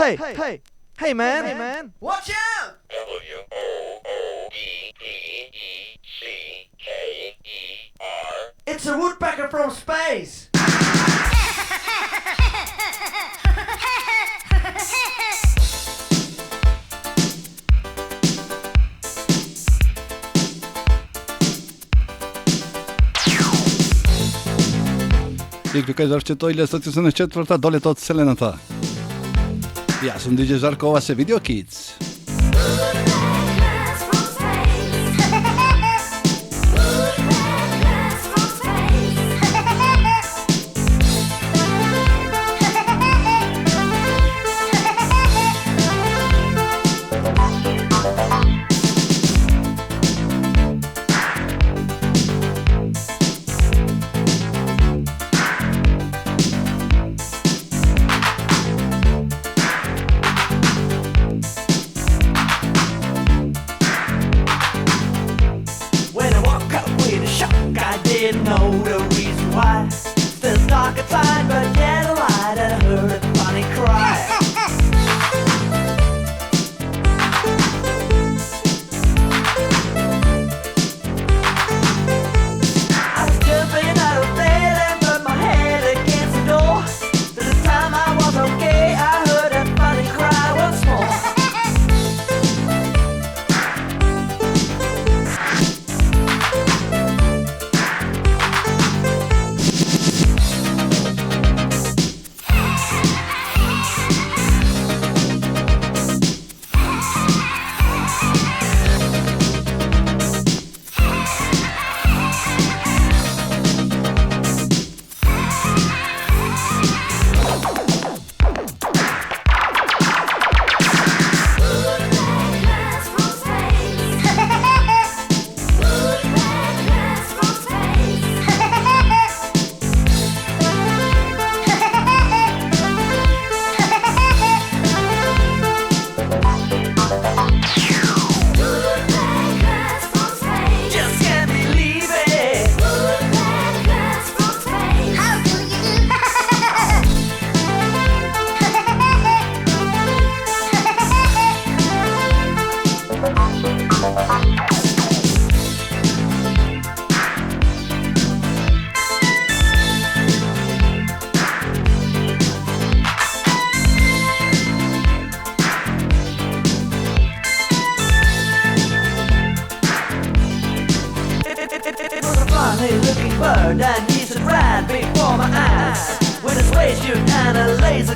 Hey, man. Watch out! Woopecker. It's a woodpecker from space! I kljuka je završeto ili 184, dole to od Selenata. Ja sam DJ Žarko, ova se Video Kids. Didn't know the reason why. Still dark inside, but yet a light, and I heard a funny cry. I was jumping out of bed and put my head against the door. By the time I was okay, I heard a funny cry once more. Looking bird and he's a rat before my eyes with his waist shoot and a laser